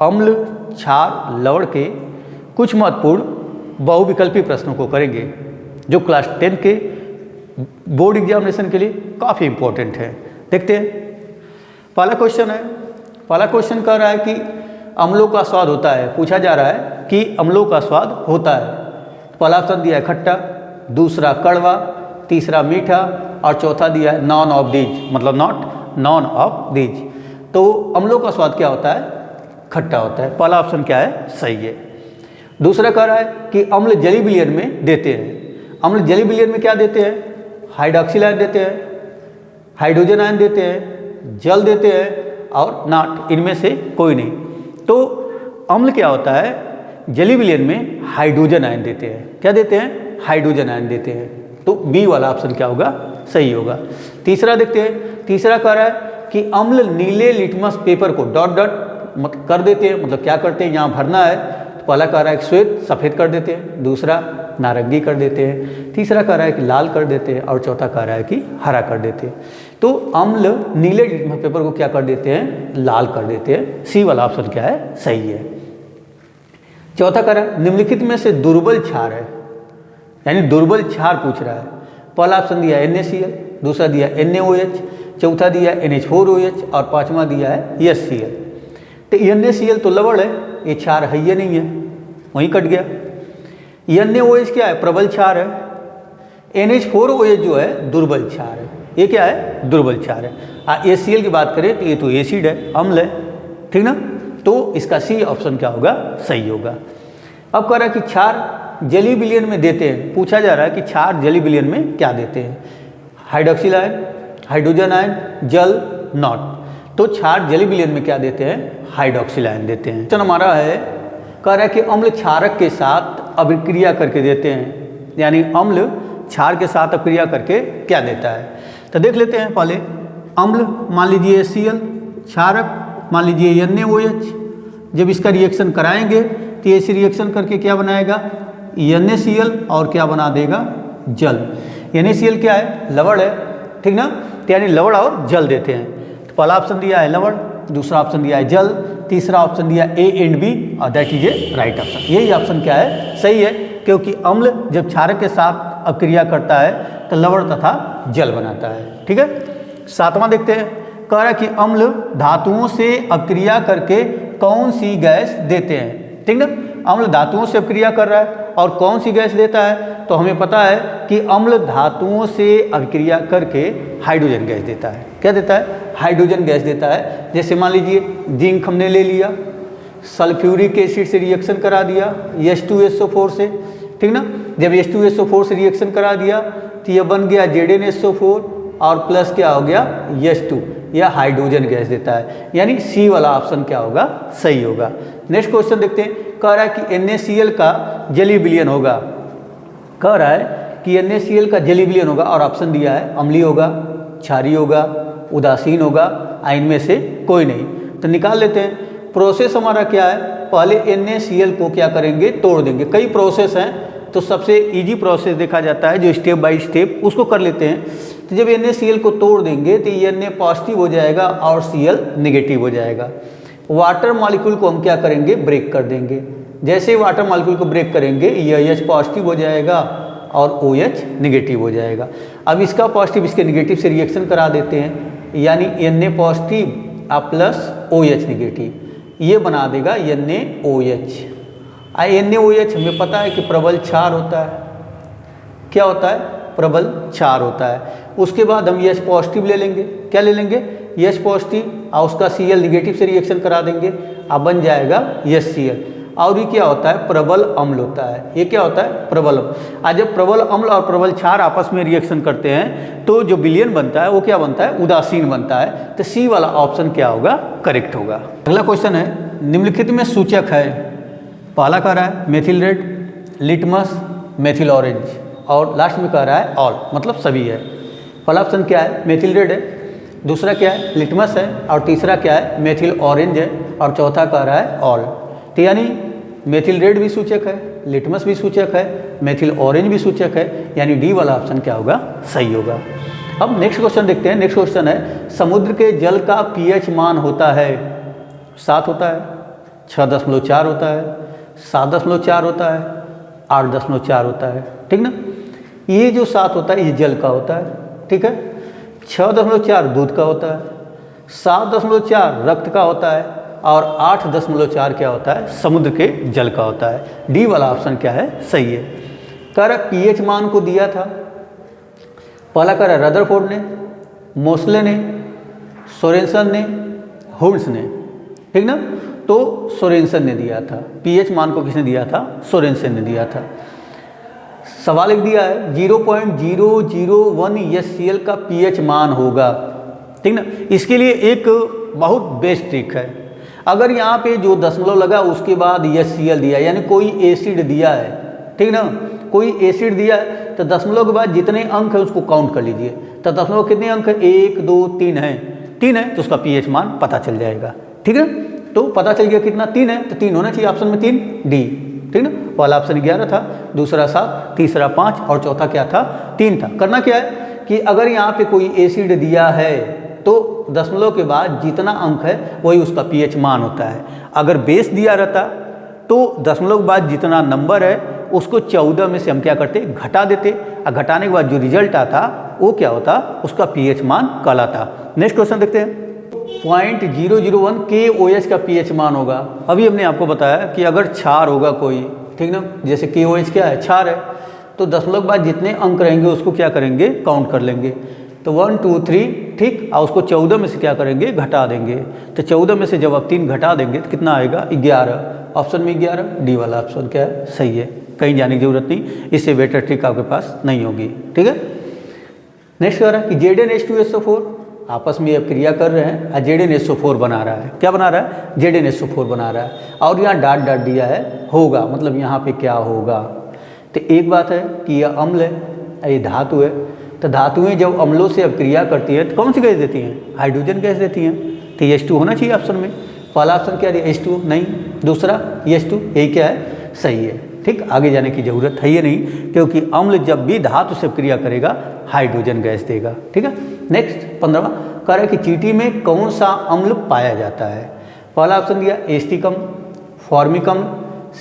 अम्ल, क्षार, लवण के कुछ महत्वपूर्ण बहुविकल्पी प्रश्नों को करेंगे जो क्लास 10 के बोर्ड एग्जामिनेशन के लिए काफ़ी इम्पोर्टेंट है। देखते हैं, पहला क्वेश्चन कह रहा है कि अम्लों का स्वाद होता है। पूछा जा रहा है कि अम्लों का स्वाद होता है। पहला ऑप्शन दिया है खट्टा, दूसरा कड़वा, तीसरा मीठा और चौथा दिया है नॉन ऑफ दीज, मतलब नॉन ऑफ दीज। तो अम्लों का स्वाद क्या होता है? खट्टा होता है। पहला ऑप्शन क्या है? सही है। दूसरा कह रहा है कि अम्ल जली विलयन में देते हैं। अम्ल जली विलयन में क्या देते हैं? हाइड्रॉक्सिल आयन देते हैं, हाइड्रोजन आयन देते हैं, जल देते हैं और नॉट, इनमें से कोई नहीं। तो अम्ल क्या होता है? जली विलयन में हाइड्रोजन आयन देते हैं। क्या देते हैं? हाइड्रोजन आयन देते हैं। तो बी वाला ऑप्शन क्या होगा? सही होगा। तीसरा देखते हैं, तीसरा कह रहा है कि अम्ल नीले litmus paper co dot dot कर देते हैं। मतलब क्या करते हैं? यहाँ भरना है। तो पहला कह रहा है कि श्वेत सफ़ेद कर देते हैं, दूसरा नारंगी कर देते हैं, तीसरा कह रहा है कि लाल कर देते हैं और चौथा कह रहा है कि हरा कर देते हैं। तो अम्ल नीले लिटमस पेपर को क्या कर देते हैं? लाल कर देते हैं। सी वाला ऑप्शन क्या है? सही है। चौथा कह रहा है निम्नलिखित में से दुर्बल क्षार है, यानी दुर्बल क्षार पूछ रहा है। पहला ऑप्शन दिया है NaCl, दूसरा दिया है NaOH, चौथा दिया है NH4OH और पांचवा दिया है HCl। तो NaCl तो लवण है, ये क्षार है ही नहीं है, वहीं कट गया। NaOH क्या है? प्रबल क्षार है। NH4OH जो है दुर्बल क्षार है। ये क्या है? दुर्बल क्षार है। HCl की बात करें तो ये तो एसिड है, अम्ल है, ठीक ना। तो इसका सी ऑप्शन क्या होगा? सही होगा। अब कह रहा है कि क्षार जली विलयन में देते हैं। पूछा जा रहा है कि क्षार जली विलयन में क्या देते हैं? हाइड्रॉक्सिल आयन, हाइड्रोजन आयन, जल, नॉट। तो क्षार जली विलयन में क्या देते हैं? हाइड्रॉक्सिल आयन देते हैं। क्वेश्चन हमारा है, कह रहा है कि अम्ल क्षारक के साथ अभिक्रिया करके देते हैं, यानी अम्ल क्षार के साथ अभिक्रिया करके क्या देता है। तो देख लेते हैं। पहले अम्ल मान लीजिए HCl, क्षारक मान लीजिए NaOH। जब इसका रिएक्शन कराएंगे तो ऐसे रिएक्शन करके क्या बनाएगा? NaCl और क्या बना देगा? जल। NaCl क्या है? लवण है, ठीक ना। तो यानी लवण और जल देते हैं। तो पहला ऑप्शन दिया है लवण, दूसरा ऑप्शन दिया है जल, तीसरा ऑप्शन दिया A and B और that is a right option. यही ऑप्शन क्या है? सही है, क्योंकि अम्ल जब क्षारक के साथ अभिक्रिया करता है तो लवण तथा जल बनाता है, ठीक है। सातवां देखते हैं। कह रहा है कि अम्ल धातुओं से अभिक्रिया करके कौन सी गैस देते हैं, ठीक ना। अम्ल धातुओं से अभिक्रिया कर रहा है और कौन सी गैस देता है? तो हमें पता है कि अम्ल धातुओं से अभिक्रिया करके हाइड्रोजन गैस देता है। क्या देता है? हाइड्रोजन गैस देता है। जैसे मान लीजिए जिंक हमने ले लिया, सल्फ्यूरिक एसिड से रिएक्शन करा दिया H2SO4 से, ठीक ना। जब H2SO4 से रिएक्शन करा दिया तो यह बन गया ZnSO4 और प्लस क्या हो गया? H2। यह हाइड्रोजन गैस देता है, यानी सी वाला ऑप्शन क्या होगा? सही होगा। नेक्स्ट क्वेश्चन देखते हैं। कह रहा है कि NaCl का जली विलयन होगा। कह रहा है कि NaCl का जली विलयन होगा और ऑप्शन दिया है अम्लीय होगा, क्षारीय होगा, उदासीन होगा, इनमें से कोई नहीं। तो निकाल लेते हैं। प्रोसेस हमारा क्या है? पहले NaCl को क्या करेंगे? तोड़ देंगे। कई प्रोसेस हैं, तो सबसे इजी प्रोसेस देखा जाता है जो स्टेप बाय स्टेप, उसको कर लेते हैं। तो जब NaCl को तोड़ देंगे तो Na पॉजिटिव हो जाएगा और Cl नेगेटिव हो जाएगा। वाटर मॉलिक्यूल को हम क्या करेंगे? ब्रेक कर देंगे। जैसे ही वाटर मॉलिक्यूल को ब्रेक करेंगे यह H पॉजिटिव हो जाएगा और OH नेगेटिव हो जाएगा। अब इसका पॉजिटिव इसके नेगेटिव से रिएक्शन करा देते हैं, यानी Na पॉजिटिव और प्लस OH नेगेटिव, ये बना देगा NaOH। NaOH हमें पता है कि प्रबल क्षार होता है। क्या होता है? प्रबल क्षार होता है। उसके बाद हम H पॉजिटिव ले लेंगे। क्या ले लेंगे? H पॉजिटिव और उसका Cl निगेटिव से रिएक्शन करा देंगे, अब बन जाएगा HCl। और ये क्या होता है? प्रबल अम्ल होता है। ये क्या होता है? प्रबल अम्ल। आज जब प्रबल अम्ल और प्रबल क्षार आपस में रिएक्शन करते हैं तो जो विलयन बनता है वो क्या बनता है? उदासीन बनता है। तो सी वाला ऑप्शन क्या होगा? करेक्ट होगा। अगला क्वेश्चन है, निम्नलिखित में सूचक है। पहला कह रहा है methyl red, litmus, methyl orange और लास्ट में कह रहा है ऑल, मतलब सभी है। पहला ऑप्शन क्या है? मेथिल रेड है, दूसरा क्या है? लिटमस है और तीसरा क्या है? मेथिल ऑरेंज है और चौथा कह रहा है ऑल। तो यानी मेथिल रेड भी सूचक है, लिटमस भी सूचक है, मेथिल ऑरेंज भी सूचक है, यानी डी वाला ऑप्शन क्या होगा? सही होगा। अब नेक्स्ट क्वेश्चन देखते हैं। नेक्स्ट क्वेश्चन है, समुद्र के जल का pH मान होता है 7 होता है, 6.4 होता है, 7.4 होता है, 8.4 होता है, ठीक ना। ये जो 7 होता है ये जल का होता है, ठीक है। 6.4 दूध का होता है, 7.4 रक्त का होता है और 8.4 क्या होता है, समुद्र के जल का होता है। डी वाला ऑप्शन क्या है, सही है। कह रहा पीएच मान को दिया था, पहला कह रहा रदरफोर्ड ने, मोसले ने, सोरेनसन ने, हुल्स ने, ठीक ना। तो सोरेनसन ने दिया था पीएच मान को, किसने दिया था, सोरेनसन ने दिया था। सवाल लिख दिया है 0.001 SCl का पीएच मान होगा, ठीक ना। इसके लिए एक बहुत बेस्ट ट्रिक है, अगर यहाँ पे जो दशमलव लगा उसके बाद SCl दिया, यानी कोई एसिड दिया है, ठीक ना, कोई एसिड दिया है, तो दशमलव के बाद जितने अंक है उसको काउंट कर लीजिए। तो दशमलव कितने अंक है, 1 2 3 है, 3 है तो उसका पीएच मान पता चल जाएगा, ठीक है। तो पता चल गया कितना, 3 है, तो 3 होना चाहिए ऑप्शन में 3, डी, ठीक ना। पहला ऑप्शन 11 था, दूसरा 7, तीसरा 5 और चौथा क्या था, 3 था। करना क्या है कि अगर यहाँ पे कोई एसिड दिया है तो दशमलव के बाद जितना अंक है वही उसका पीएच मान होता है। अगर बेस दिया रहता तो दशमलव के बाद जितना नंबर है उसको 14 में से हम क्या करते, घटा देते, और घटाने के बाद जो रिजल्ट आता वो क्या होता, उसका पीएच मान कहलाता। नेक्स्ट क्वेश्चन देखते हैं। 0.001 KOH का पीएच मान होगा। अभी हमने आपको बताया कि अगर क्षार होगा कोई, ठीक ना, जैसे KOH क्या है, क्षार है, तो दशमलव के बाद जितने अंक रहेंगे उसको क्या करेंगे, काउंट कर लेंगे। तो 1 2 3, ठीक, और उसको 14 में से क्या करेंगे, घटा देंगे। तो 14 में से जब आप 3 घटा देंगे तो कितना आएगा, 11। ऑप्शन में 11, डी वाला ऑप्शन क्या है, सही है। कहीं जाने की जरूरत नहीं, इससे बेटर ट्रिक आपके पास नहीं होगी, ठीक है। नेक्स्ट कह रहा है कि ZnH2SO4 आपस में अब क्रिया कर रहे हैं और ZnSO4 बना रहा है। क्या बना रहा है, ZnSO4 बना रहा है, और यहाँ डाट डाट दिया है होगा, मतलब यहाँ पे क्या होगा। तो एक बात है कि यह अम्ल है, ये धातु है, तो धातुएं जब अम्लों से अब क्रिया करती है तो कौन सी गैस देती हैं, हाइड्रोजन गैस देती हैं। तो H2 होना चाहिए ऑप्शन में। पहला ऑप्शन क्या है, H2 नहीं, दूसरा H2, यही क्या है, सही है, ठीक। आगे जाने की जरूरत है ये नहीं, क्योंकि अम्ल जब भी धातु से क्रिया करेगा हाइड्रोजन गैस देगा, ठीक है। नेक्स्ट 15वां कह रहा है कि चींटी में कौन सा अम्ल पाया जाता है। पहला ऑप्शन दिया एस्टिक अम्ल, फॉर्मिक अम्ल,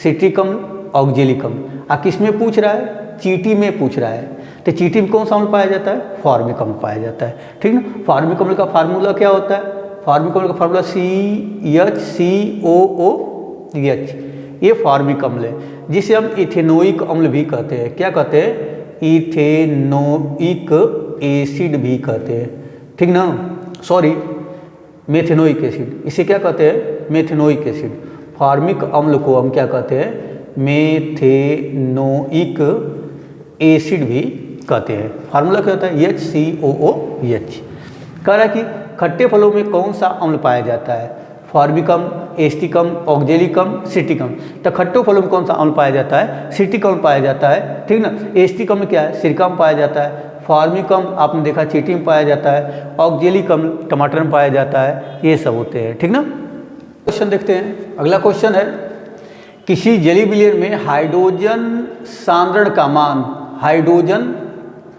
सिट्रिक अम्ल, ऑक्जेलिक अम्ल। किस में पूछ रहा है, चींटी में पूछ रहा है। तो चींटी में कौन सा अम्ल पाया जाता है, फॉर्मिक अम्ल पाया जाता है, ठीक ना। फॉर्मिक अम्ल का फार्मूला क्या होता है, फॉर्मिक अम्ल का फार्मूला CHCOOH, ये फॉर्मिक अम्ल है, जिसे हम इथेनोइक अम्ल भी कहते हैं। क्या कहते हैं, इथेनोइक एसिड भी कहते हैं, ठीक ना, सॉरी मेथेनोइक एसिड, इसे क्या कहते हैं, मेथेनोइक एसिड। फॉर्मिक अम्ल को हम क्या कहते हैं, मेथेनोइक एसिड भी कहते हैं। फार्मूला क्या होता है, HCOOH। कह रहा है कि खट्टे फलों में कौन सा अम्ल पाया जाता है, फॉर्मिक अम्ल, एस्टिक अम्ल, ऑक्जेलिक अम्ल, सिट्रिक अम्ल। तो खट्टे फलों में कौन सा अम्ल पाया जाता है, सिट्रिक अम्ल पाया जाता है, ठीक ना। एस्टिक अम्ल क्या है, सिरका में पाया जाता है। फॉर्मिक अम्ल आपने देखा चींटी में पाया जाता है। ऑक्जेलिक अम्ल टमाटर में पाया जाता है। ये सब होते हैं, ठीक ना। क्वेश्चन देखते हैं। अगला क्वेश्चन है, किसी जलीय विलयन में हाइड्रोजन सांद्रण का मान, हाइड्रोजन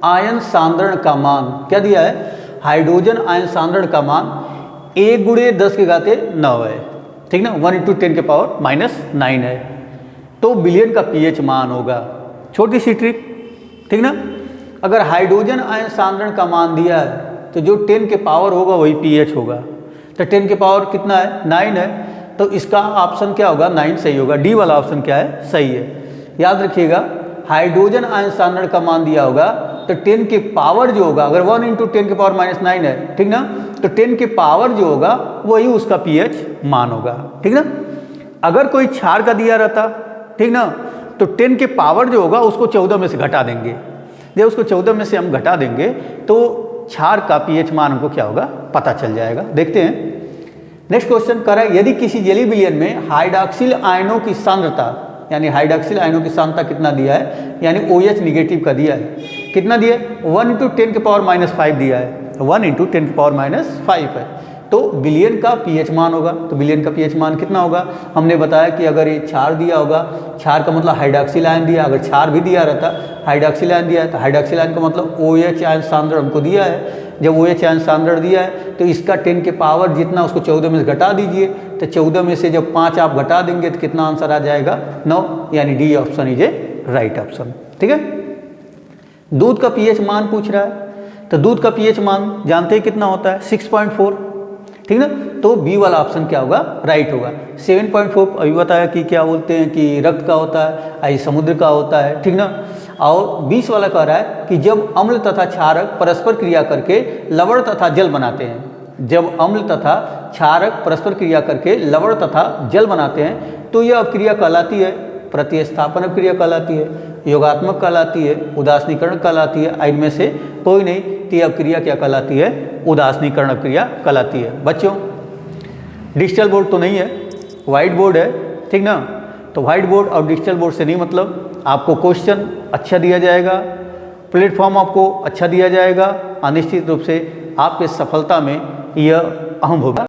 आयन सांद्रण का मान क्या दिया है, हाइड्रोजन आयन सांद्रण का मान 1 × 10⁻9 है, ठीक ना, 1 × 10⁻⁹ है। तो विलयन का पीएच मान होगा। छोटी सी ट्रिक, ठीक ना, अगर हाइड्रोजन आयन सांद्रण का मान दिया है तो जो 10 के पावर होगा वही पीएच होगा। तो 10 के पावर कितना है, 9 है, तो इसका ऑप्शन क्या होगा, 9 सही होगा। डी वाला ऑप्शन क्या है, सही है। याद रखिएगा, हाइड्रोजन आयन सांद्रण का मान दिया होगा तो 10 के पावर जो होगा, अगर 1 × 10⁻⁹ है, ठीक ना, तो 10 के पावर जो होगा वही उसका पीएच मान होगा, ठीक ना। अगर कोई क्षार का दिया रहता, ठीक ना, तो 10 के पावर जो होगा उसको 14 में से घटा देंगे। जब उसको 14 में से हम घटा देंगे तो क्षार का पीएच मान हमको क्या होगा, पता चल जाएगा। देखते हैं। नेक्स्ट क्वेश्चन कर रहा है, यदि किसी जलीय विलयन में हाइड्रॉक्सिल आयनों की सांद्रता, यानी हाइड्रॉक्सिल आयनों की सांद्रता कितना दिया है, यानी OH निगेटिव का दिया है, कितना दिया है, 1 × 10⁻⁵ दिया है, 1 × 10⁻⁵ है। तो बिलियन का पीएच मान होगा। तो बिलियन का पीएच मान कितना होगा? हमने बताया कि अगर ये क्षार दिया होगा, क्षार का मतलब हाइड्रॉक्सिल आयन दिया, अगर क्षार भी दिया रहता, हाइड्रॉक्सिल आयन दिया है तो हाइड्रॉक्सिल आयन का मतलब OH आयन सांद्रण हमको दिया है। जब OH आयन सांद्रण दिया है तो इसका 10 के पावर जितना उसको 14 में से घटा दीजिए, तो 14 में से जब 5 आप घटा देंगे तो कितना आंसर आ जाएगा? 9, यानी D option is a right option. ठीक है। दूध का पीएच मान पूछ रहा है, तो दूध का पीएच मान जानते हैं कितना होता है? 6.4। ठीक ना, तो बी वाला ऑप्शन क्या होगा? राइट होगा। 7.4 अभी बताया कि क्या बोलते हैं कि रक्त का होता है, आई समुद्र का होता है। ठीक ना, और 20 वाला कह रहा है कि जब अम्ल तथा क्षारक परस्पर क्रिया करके लवण तथा जल बनाते हैं, जब अम्ल तथा क्षारक परस्पर क्रिया करके लवण तथा जल बनाते हैं तो यह अभिक्रिया कहलाती है प्रतिस्थापन अभिक्रिया कहलाती है, योगात्मक कहलाती है, उदासीनीकरण कहलाती है, इनमें से कोई नहीं, तो यह अभिक्रिया क्या कहलाती है? उदासीनीकरण अभिक्रिया कहलाती है। बच्चों डिजिटल बोर्ड तो नहीं है, वाइट बोर्ड है। ठीक ना, तो वाइट बोर्ड और डिजिटल बोर्ड से नहीं मतलब, आपको क्वेश्चन अच्छा दिया जाएगा, प्लेटफॉर्म आपको अच्छा दिया जाएगा, अनिश्चित रूप से आपके सफलता में यह अहम भूमिका